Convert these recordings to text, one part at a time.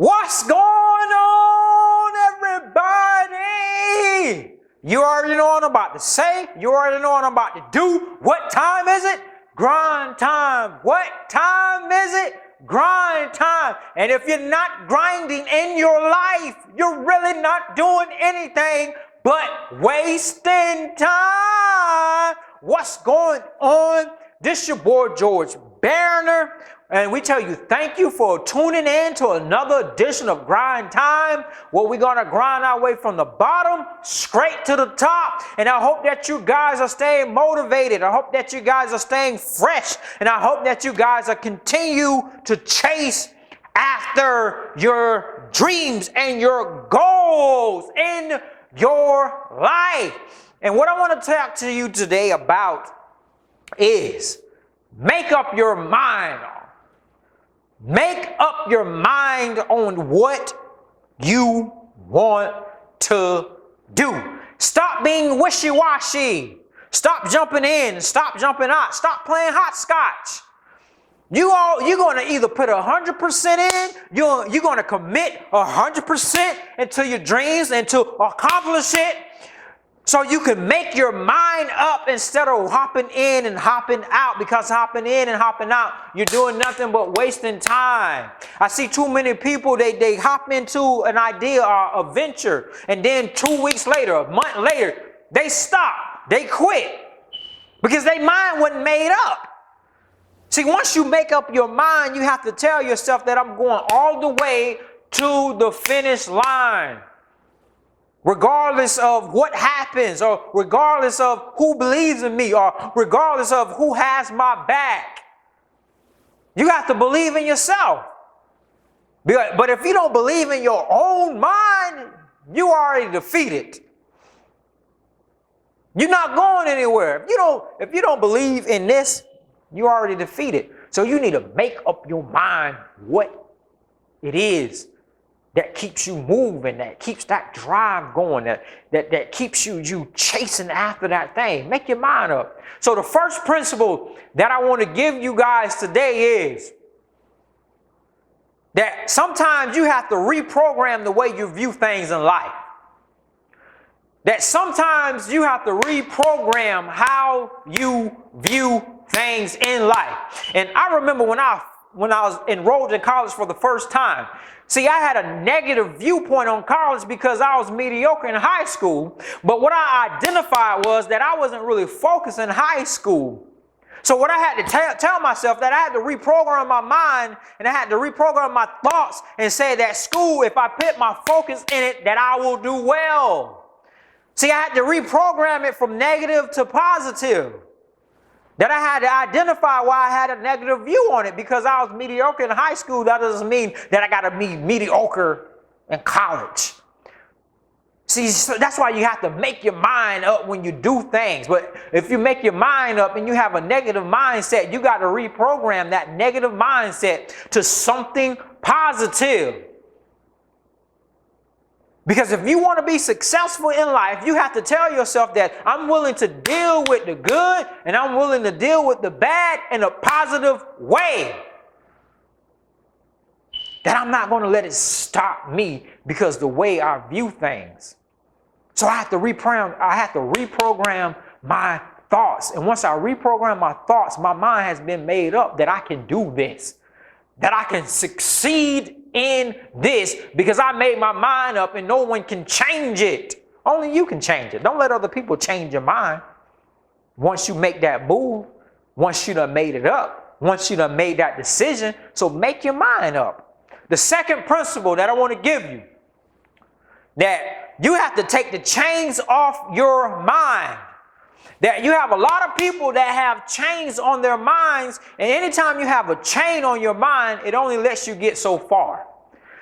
What's going on, everybody? You already know what I'm about to say. You already know what I'm about to do. What time is it? Grind time. What time is it? Grind time. And if you're not grinding in your life, you're really not doing anything but wasting time. What's going on? This your boy George Barriner, and we tell you thank you for tuning in to another edition of Grind Time, where we're going to grind our way from the bottom straight to the top. And I hope that you guys are staying motivated. I hope that you guys are staying fresh, and I hope that you guys are continue to chase after your dreams and your goals in your life. And what I want to talk to you today about is make up your mind. Make up your mind on what you want to do. Stop being wishy-washy. Stop jumping in. Stop jumping out. Stop playing hopscotch. You're going to either put 100% in, you're going to commit 100% into your dreams and to accomplish it, so you can make your mind up instead of hopping in and hopping out, because hopping in and hopping out, you're doing nothing but wasting time. I see too many people, they hop into an idea or a venture, and then 2 weeks later, a month later, they stop, they quit, because their mind wasn't made up. See, once you make up your mind, you have to tell yourself that I'm going all the way to the finish line. Regardless of what happens, or regardless of who believes in me, or regardless of who has my back. You have to believe in yourself. But if you don't believe in your own mind, you already defeated. You're not going anywhere. If you don't believe in this, you already defeated. So you need to make up your mind what it is that keeps you moving, that keeps that drive going, that keeps you chasing after that thing. Make your mind up. So the first principle that I want to give you guys today is that sometimes you have to reprogram the way you view things in life. That sometimes you have to reprogram how you view things in life. And I remember when I was enrolled in college for the first time, see, I had a negative viewpoint on college because I was mediocre in high school. But what I identified was that I wasn't really focused in high school. So what I had to tell myself, that I had to reprogram my mind, and I had to reprogram my thoughts and say that school, if I put my focus in it, that I will do well. See, I had to reprogram it from negative to positive. That I had to identify why I had a negative view on it, because I was mediocre in high school. That doesn't mean that I got to be mediocre in college. See, so that's why you have to make your mind up when you do things. But if you make your mind up and you have a negative mindset, you got to reprogram that negative mindset to something positive. Because if you want to be successful in life, you have to tell yourself that I'm willing to deal with the good and I'm willing to deal with the bad in a positive way. That I'm not going to let it stop me because the way I view things. So I have to reprogram my thoughts. And once I reprogram my thoughts, my mind has been made up that I can do this. That I can succeed in this because I made my mind up and no one can change it. Only you can change it. Don't let other people change your mind. Once you make that move, once you done made it up, once you done made that decision, so make your mind up. The second principle that I want to give you, that you have to take the chains off your mind. That you have a lot of people that have chains on their minds, and anytime you have a chain on your mind, it only lets you get so far.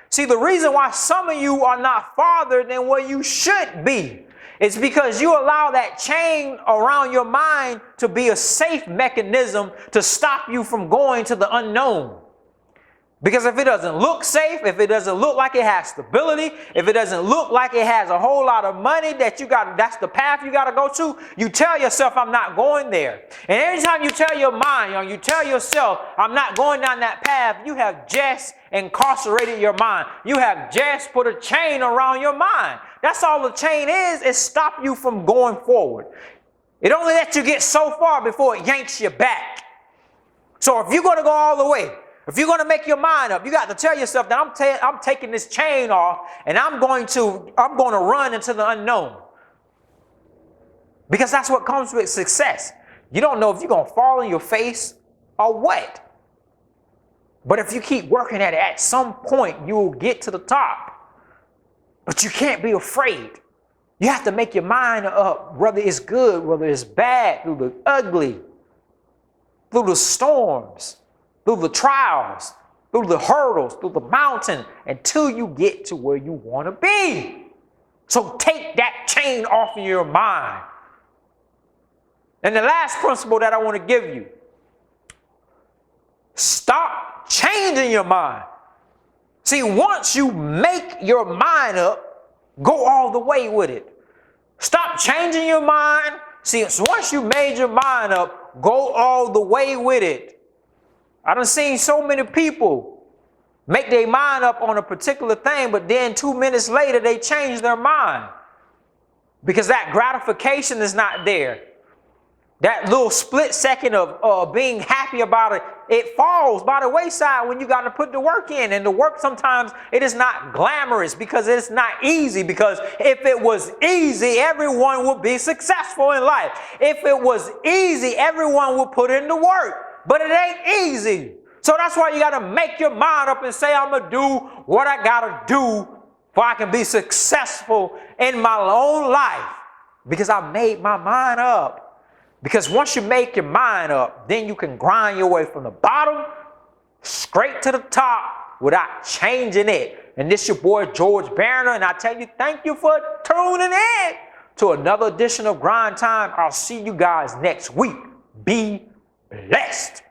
See, the reason why some of you are not farther than where you should be is because you allow that chain around your mind to be a safe mechanism to stop you from going to the unknown. Because if it doesn't look safe, if it doesn't look like it has stability, if it doesn't look like it has a whole lot of money that's the path you got to go to, you tell yourself, I'm not going there. And every time you tell your mind, you tell yourself, I'm not going down that path, you have just incarcerated your mind. You have just put a chain around your mind. That's all the chain is stop you from going forward. It only lets you get so far before it yanks you back. So if you're going to go all the way, if you're going to make your mind up, you got to tell yourself that I'm taking this chain off and I'm going to run into the unknown. Because that's what comes with success. You don't know if you're going to fall on your face or what. But if you keep working at it, at some point you will get to the top. But you can't be afraid. You have to make your mind up, whether it's good, whether it's bad, through the ugly, through the storms, through the trials, through the hurdles, through the mountain, until you get to where you want to be. So take that chain off of your mind. And the last principle that I want to give you, stop changing your mind. See, once you make your mind up, go all the way with it. Stop changing your mind. See, so once you made your mind up, go all the way with it. I done seen so many people make their mind up on a particular thing, but then 2 minutes later, they change their mind because that gratification is not there. That little split second of being happy about it, it falls by the wayside when you got to put the work in. And the work sometimes, it is not glamorous because it's not easy. Because if it was easy, everyone would be successful in life. If it was easy, everyone would put in the work. But it ain't easy. So that's why you got to make your mind up and say, I'm going to do what I got to do for I can be successful in my own life. Because I made my mind up. Because once you make your mind up, then you can grind your way from the bottom straight to the top without changing it. And this is your boy, George Barriner. And I tell you, thank you for tuning in to another edition of Grind Time. I'll see you guys next week. Be blessed.